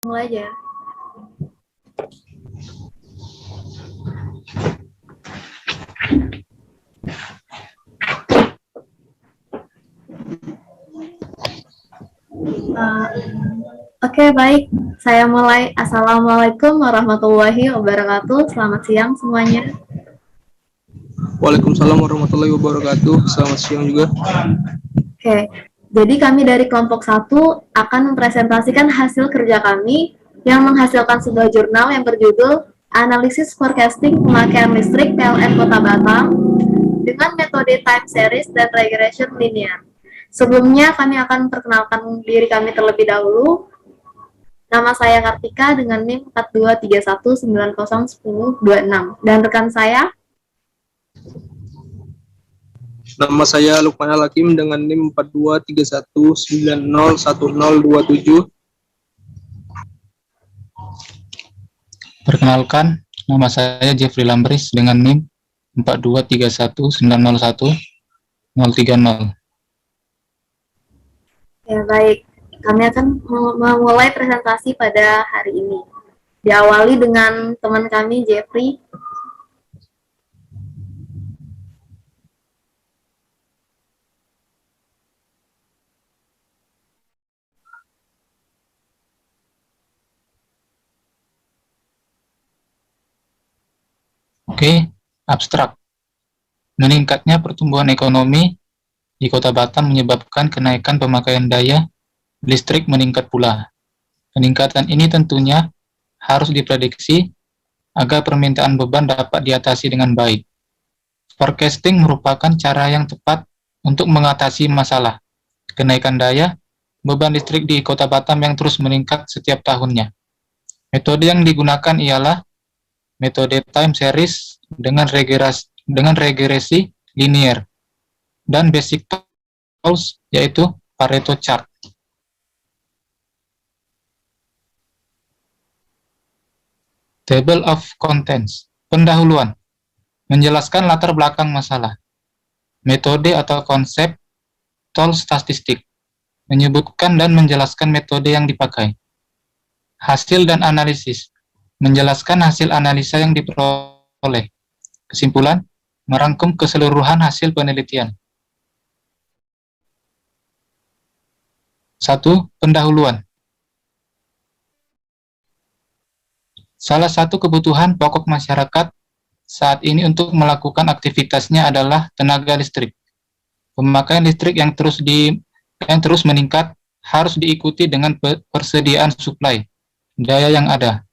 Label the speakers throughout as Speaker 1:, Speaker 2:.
Speaker 1: Mulai aja. Oke, baik. Saya mulai. Assalamualaikum warahmatullahi wabarakatuh. Selamat siang semuanya.
Speaker 2: Waalaikumsalam warahmatullahi wabarakatuh. Selamat siang juga.
Speaker 1: Oke, jadi kami dari kelompok 1 akan mempresentasikan hasil kerja kami yang menghasilkan sebuah jurnal yang berjudul Analisis Forecasting Pemakaian Listrik PLN Kota Batam dengan metode time series dan regression linear. Sebelumnya kami akan perkenalkan diri kami terlebih dahulu. Nama saya Kartika dengan NIM 4231901026 dan rekan saya
Speaker 2: Nama saya Lukman Al-Hakim dengan NIM 4231901027.
Speaker 3: Perkenalkan, nama saya Jeffrey Lambris dengan NIM 4231901030.
Speaker 1: Ya, baik. Kami akan memulai presentasi pada hari ini. Diawali dengan teman kami, Jeffrey.
Speaker 3: Oke, abstrak. Meningkatnya pertumbuhan ekonomi di Kota Batam menyebabkan kenaikan pemakaian daya listrik meningkat pula. Peningkatan ini tentunya harus diprediksi agar permintaan beban dapat diatasi dengan baik. Forecasting merupakan cara yang tepat untuk mengatasi masalah kenaikan daya beban listrik di Kota Batam yang terus meningkat setiap tahunnya. Metode yang digunakan ialah metode time series dengan regresi linear dan basic tools yaitu Pareto chart. Table of contents. Pendahuluan. Menjelaskan latar belakang masalah. Metode atau konsep tol statistik. Menyebutkan dan menjelaskan metode yang dipakai. Hasil dan analisis. Menjelaskan hasil analisa yang diperoleh. Kesimpulan, merangkum keseluruhan hasil penelitian. 1. Pendahuluan. Salah satu kebutuhan pokok masyarakat saat ini untuk melakukan aktivitasnya adalah tenaga listrik. Pemakaian listrik yang terus meningkat harus diikuti dengan persediaan suplai daya yang ada.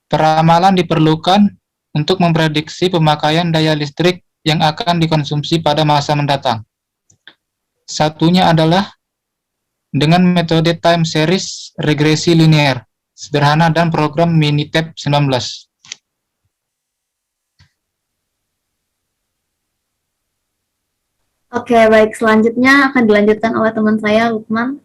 Speaker 3: Peramalan diperlukan untuk memprediksi pemakaian daya listrik yang akan dikonsumsi pada masa mendatang. Satunya adalah dengan metode time series regresi linear, sederhana dan program Minitab 19.
Speaker 1: Oke, baik. Selanjutnya akan dilanjutkan oleh teman saya, Lukman.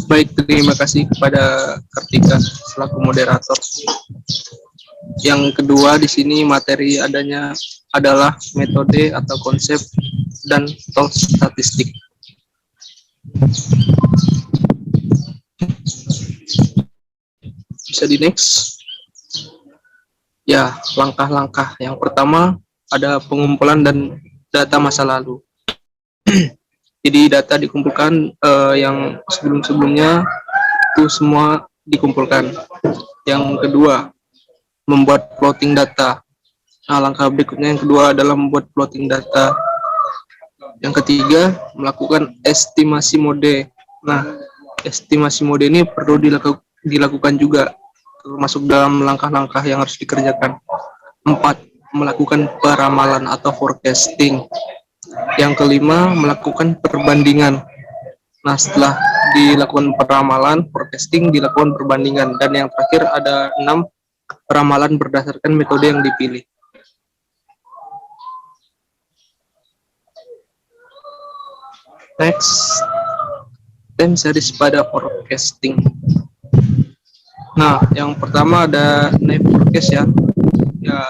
Speaker 2: Baik, terima kasih kepada Kartika selaku moderator. Yang kedua di sini materi adanya adalah metode atau konsep dan tol statistik. Bisa di next. Ya, langkah-langkah. Yang pertama ada pengumpulan dan data masa lalu. Jadi data dikumpulkan yang sebelum-sebelumnya itu semua dikumpulkan. Yang kedua, membuat plotting data. Nah, langkah berikutnya yang kedua adalah membuat plotting data. Yang ketiga, melakukan estimasi mode. Nah, estimasi mode ini perlu dilakukan juga, termasuk dalam langkah-langkah yang harus dikerjakan. 4. Melakukan peramalan atau forecasting. Yang kelima, melakukan perbandingan. Nah, setelah dilakukan peramalan, forecasting, dilakukan perbandingan. Dan yang terakhir ada 6, peramalan berdasarkan metode yang dipilih. Next, time series pada forecasting. Nah, yang pertama ada naive forecast ya.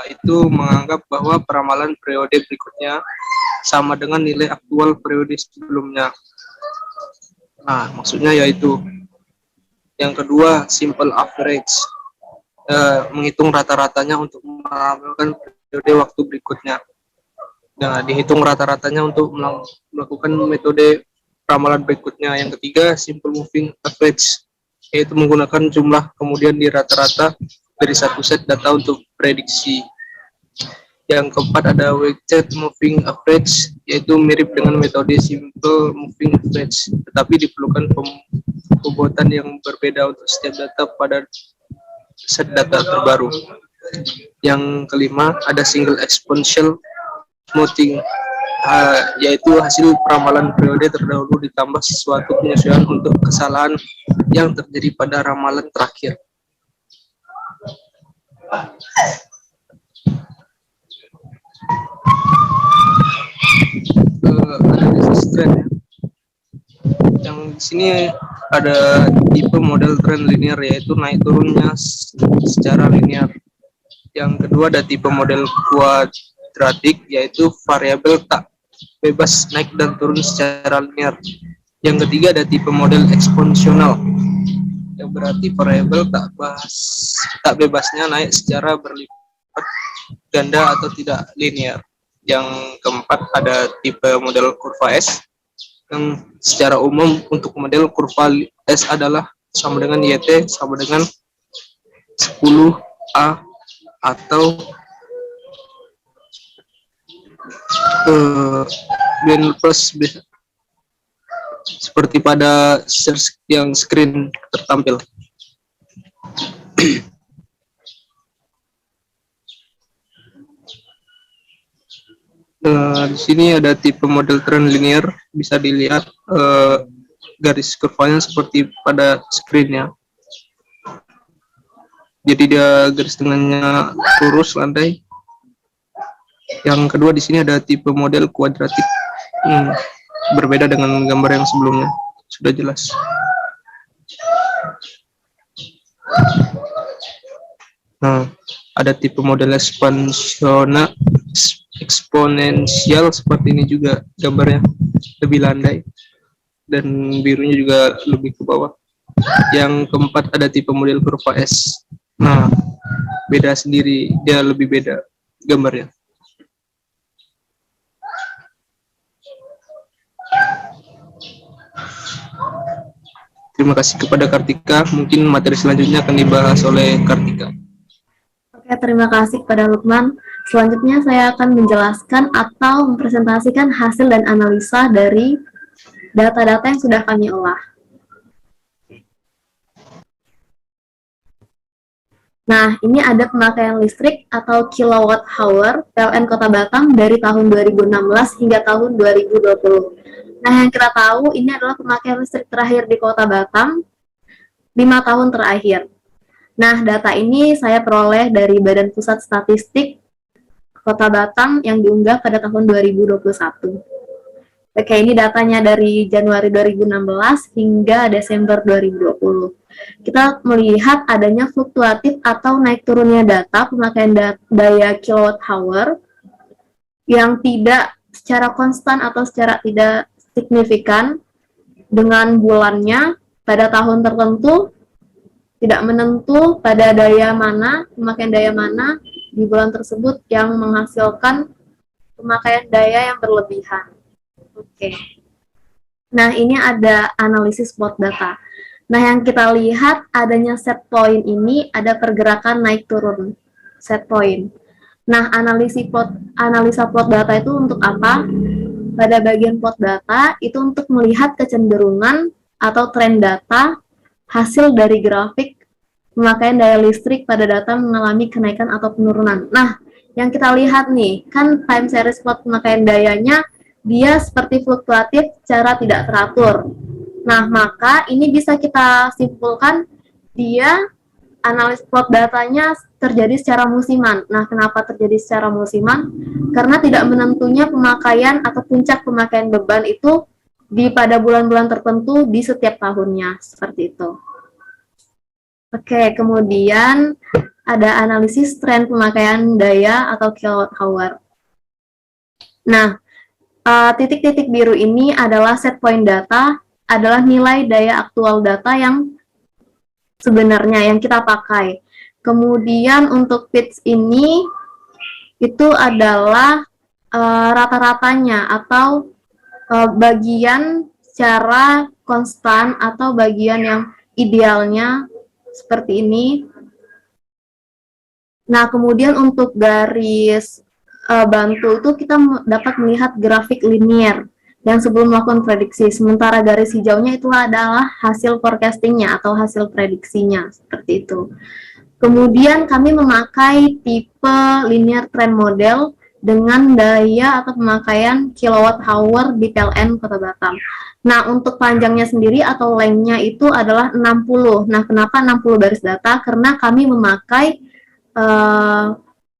Speaker 2: Itu menganggap bahwa peramalan periode berikutnya sama dengan nilai aktual periode sebelumnya. Nah, maksudnya yaitu yang kedua, simple average, menghitung rata-ratanya untuk melakukan periode waktu berikutnya. Nah, dihitung rata-ratanya untuk melakukan metode ramalan berikutnya. Yang ketiga, simple moving average, yaitu menggunakan jumlah kemudian di rata-rata dari satu set data untuk prediksi. Yang keempat ada weighted moving average, yaitu mirip dengan metode simple moving average, tetapi diperlukan pembuatan yang berbeda untuk setiap data pada set data terbaru. Yang kelima ada single exponential smoothing, yaitu hasil peramalan periode terdahulu ditambah sesuatu penyesuaian untuk kesalahan yang terjadi pada ramalan terakhir. Analisis trend ya. Yang di sini ada tipe model trend linear, yaitu naik turunnya secara linear. Yang kedua ada tipe model kuadratik, yaitu variabel tak bebas naik dan turun secara linear. Yang ketiga ada tipe model eksponensial, yang berarti variabel tak bebasnya naik secara berlipat ganda atau tidak linear. Yang keempat ada tipe model kurva S, yang secara umum untuk model kurva S adalah sama dengan YT sama dengan 10A atau N plus B, seperti pada yang screen tertampil. Di sini ada tipe model trend linear, bisa dilihat garis kurvanya seperti pada screen-nya. Jadi dia garis tengahnya lurus landai. Yang kedua di sini ada tipe model kuadratik, berbeda dengan gambar yang sebelumnya, sudah jelas. Nah, ada tipe model eksponensial seperti ini juga, gambarnya lebih landai dan birunya juga lebih ke bawah. Yang keempat ada tipe model kurva S. Nah, beda sendiri, dia lebih beda gambarnya. Terima kasih kepada Kartika. Mungkin materi selanjutnya akan dibahas oleh Kartika.
Speaker 1: Oke, terima kasih kepada Lukman. Selanjutnya saya akan menjelaskan atau mempresentasikan hasil dan analisa dari data-data yang sudah kami olah. Nah, ini ada pemakaian listrik atau kilowatt hour PLN Kota Batam dari tahun 2016 hingga tahun 2020. Nah, yang kita tahu ini adalah pemakaian listrik terakhir di Kota Batam 5 tahun terakhir. Nah, data ini saya peroleh dari Badan Pusat Statistik Kota Batam yang diunggah pada tahun 2021. Oke, ini datanya dari Januari 2016 hingga Desember 2020. Kita melihat adanya fluktuatif atau naik turunnya data pemakaian daya kilowatt hour yang tidak secara konstan atau secara tidak signifikan dengan bulannya pada tahun tertentu, tidak menentu pada daya mana, pemakaian daya mana di bulan tersebut yang menghasilkan pemakaian daya yang berlebihan. Oke. Nah, ini ada analisis plot data. Nah, yang kita lihat adanya set point ini ada pergerakan naik turun set point. Nah, analisa plot data itu untuk apa? Pada bagian plot data itu untuk melihat kecenderungan atau tren data hasil dari grafik pemakaian daya listrik pada data mengalami kenaikan atau penurunan. Nah, yang kita lihat nih, kan time series plot pemakaian dayanya dia seperti fluktuatif secara tidak teratur. Nah, maka ini bisa kita simpulkan dia analis plot datanya terjadi secara musiman. Nah, kenapa terjadi secara musiman? Karena tidak menentunya pemakaian atau puncak pemakaian beban itu pada bulan-bulan tertentu di setiap tahunnya, seperti itu. Oke, kemudian ada analisis tren pemakaian daya atau kilowatt hour. Nah, titik-titik biru ini adalah set point data adalah nilai daya aktual data yang sebenarnya yang kita pakai. Kemudian untuk PITS ini itu adalah rata-ratanya atau bagian secara konstan atau bagian yang idealnya seperti ini. Nah, kemudian untuk garis bantu itu kita dapat melihat grafik linier yang sebelum melakukan prediksi, sementara garis hijaunya itu adalah hasil forecastingnya atau hasil prediksinya, seperti itu. Kemudian kami memakai tipe linear trend model dengan daya atau pemakaian kilowatt hour di PLN Kota Batam. Nah, untuk panjangnya sendiri atau lengthnya itu adalah 60. Nah, kenapa 60 baris data? Karena kami memakai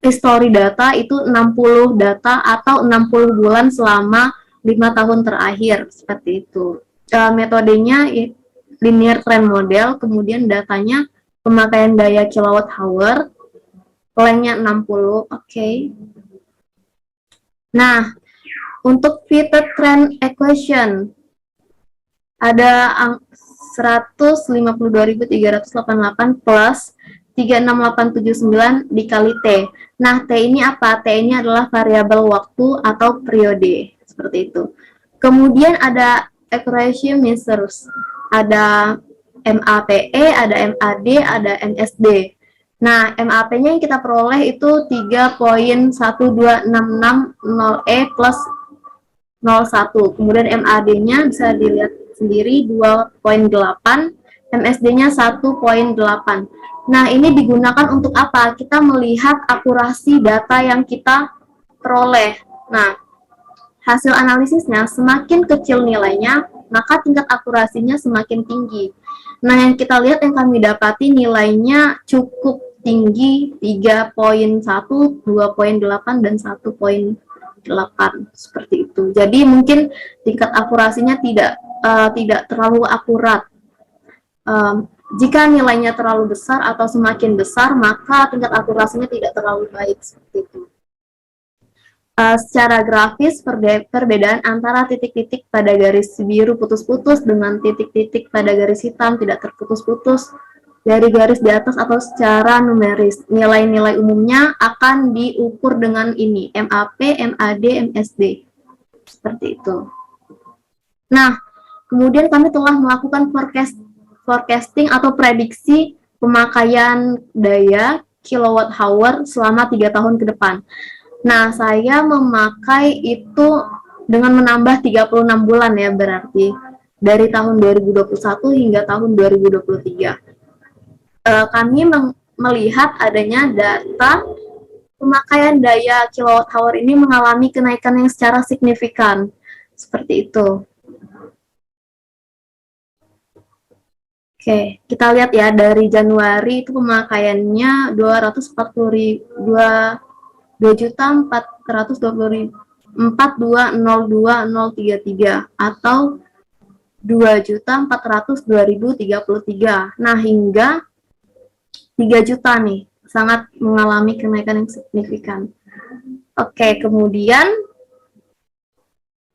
Speaker 1: history data itu 60 data atau 60 bulan selama 5 tahun terakhir, seperti itu. Metodenya linear trend model, kemudian datanya pemakaian daya kilowatt hour, lengthnya 60, oke. Nah, untuk fitted trend equation, ada 152.388 plus 36879 dikali T. Nah, T ini apa? T ini adalah variabel waktu atau periode, seperti itu. Kemudian ada accuracy measures, ada MAPE, ada MAD, ada MSD. Nah, MAP-nya yang kita peroleh itu 3.12660E plus 01. Kemudian MAD-nya bisa dilihat sendiri 2.8, MSD-nya 1.8. Nah, ini digunakan untuk apa? Kita melihat akurasi data yang kita peroleh. Nah, hasil analisisnya semakin kecil nilainya, maka tingkat akurasinya semakin tinggi. Nah, yang kita lihat yang kami dapati nilainya cukup tinggi, 3.1, 2.8, dan 1.8, seperti itu. Jadi mungkin tingkat akurasinya tidak terlalu akurat. Jika nilainya terlalu besar atau semakin besar, maka tingkat akurasinya tidak terlalu baik, seperti itu. Secara grafis, perbedaan antara titik-titik pada garis biru putus-putus dengan titik-titik pada garis hitam tidak terputus-putus dari garis di atas atau secara numeris. Nilai-nilai umumnya akan diukur dengan ini, MAP, MAD, MSD. Seperti itu. Nah, kemudian kami telah melakukan forecasting atau prediksi pemakaian daya kilowatt hour selama 3 tahun ke depan. Nah, saya memakai itu dengan menambah 36 bulan ya, berarti dari tahun 2021 hingga tahun 2023. Kami melihat adanya data pemakaian daya kilowatt hour ini mengalami kenaikan yang secara signifikan, seperti itu. Oke, kita lihat ya, dari Januari itu pemakaiannya 2.402.033 atau 2.402.033. Nah, hingga 3 juta nih, sangat mengalami kenaikan yang signifikan. Oke, kemudian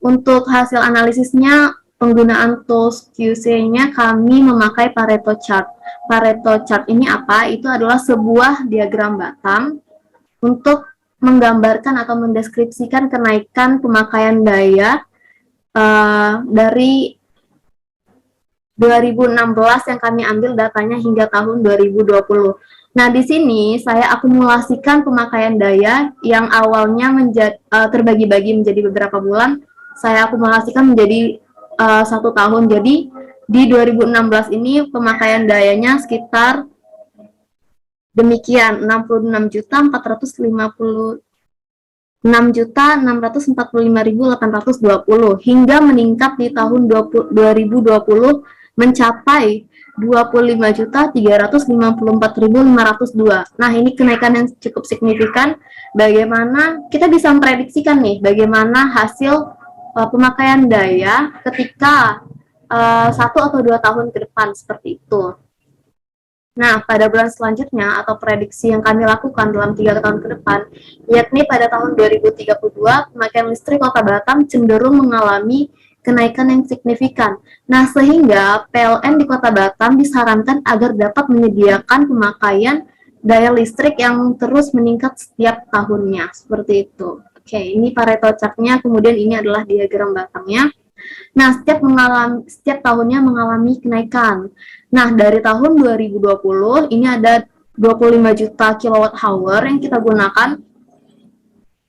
Speaker 1: untuk hasil analisisnya, penggunaan tools QC-nya kami memakai Pareto chart. Pareto chart ini apa? Itu adalah sebuah diagram batang untuk menggambarkan atau mendeskripsikan kenaikan pemakaian daya dari 2016 yang kami ambil datanya hingga tahun 2020. Nah, di sini saya akumulasikan pemakaian daya yang awalnya terbagi-bagi menjadi beberapa bulan, saya akumulasikan menjadi 1 tahun. Jadi di 2016 ini pemakaian dayanya sekitar demikian, 66.645.820 hingga meningkat di tahun 2020 mencapai 25.354.502. Nah, ini kenaikan yang cukup signifikan. Bagaimana kita bisa memprediksikan nih bagaimana hasil pemakaian daya ketika 1 atau 2 tahun ke depan, seperti itu. Nah, pada bulan selanjutnya atau prediksi yang kami lakukan dalam 3 tahun ke depan, yakni pada tahun 2032, pemakaian listrik Kota Batam cenderung mengalami kenaikan yang signifikan. Nah, sehingga PLN di Kota Batam disarankan agar dapat menyediakan pemakaian daya listrik yang terus meningkat setiap tahunnya, seperti itu. Oke, ini Pareto chart-nya, kemudian ini adalah diagram batangnya. Nah, setiap tahunnya mengalami kenaikan. Nah, dari tahun 2020 ini ada 25 juta kilowatt hour yang kita gunakan.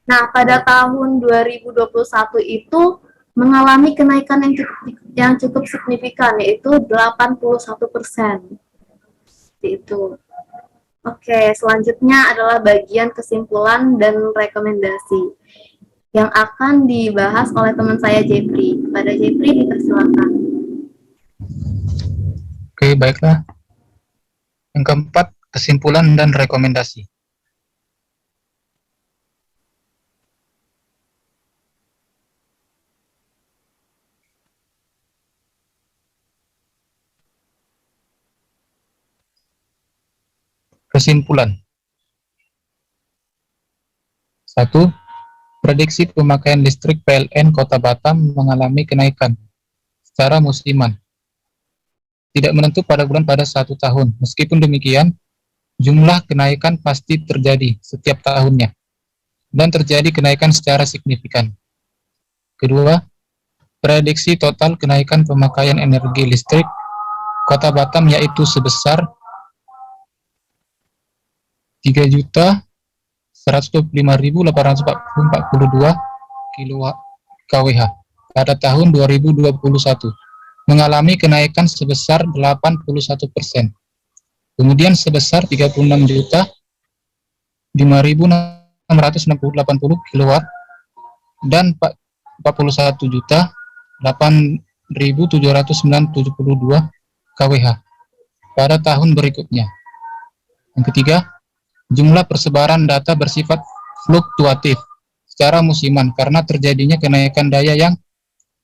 Speaker 1: Nah, pada tahun 2021 itu mengalami kenaikan yang cukup signifikan, yaitu 81%. Seperti itu. Oke, selanjutnya adalah bagian kesimpulan dan rekomendasi yang akan dibahas oleh teman saya Jeffrey. Kepada Jeffrey dipersilakan.
Speaker 3: Oke, baiklah. Yang keempat, kesimpulan dan rekomendasi. Kesimpulan. 1. Prediksi pemakaian listrik PLN Kota Batam mengalami kenaikan secara musiman. Tidak menentu pada satu tahun. Meskipun demikian, jumlah kenaikan pasti terjadi setiap tahunnya dan terjadi kenaikan secara signifikan. Kedua, prediksi total kenaikan pemakaian energi listrik Kota Batam yaitu sebesar 3.125.842 kWh pada tahun 2021, mengalami kenaikan sebesar 81%. Kemudian sebesar 36.5.680 kW dan 41.8.772 kWh pada tahun berikutnya. Yang ketiga, jumlah persebaran data bersifat fluktuatif secara musiman karena terjadinya kenaikan daya yang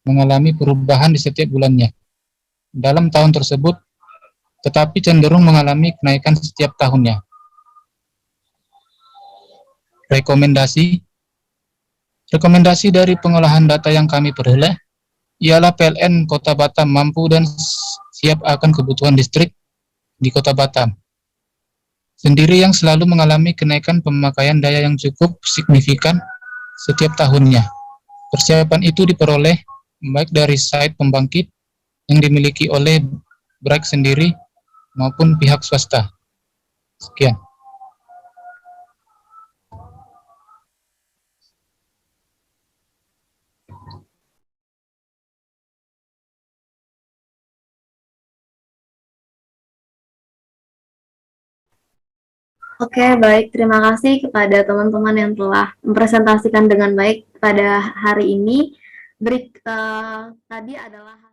Speaker 3: mengalami perubahan di setiap bulannya dalam tahun tersebut, tetapi cenderung mengalami kenaikan setiap tahunnya. Rekomendasi dari pengolahan data yang kami peroleh ialah PLN Kota Batam mampu dan siap akan kebutuhan listrik di Kota Batam sendiri yang selalu mengalami kenaikan pemakaian daya yang cukup signifikan setiap tahunnya. Persiapan itu diperoleh baik dari site pembangkit yang dimiliki oleh BREG sendiri maupun pihak swasta. Sekian.
Speaker 1: Oke, baik. Terima kasih kepada teman-teman yang telah mempresentasikan dengan baik pada hari ini. Tadi adalah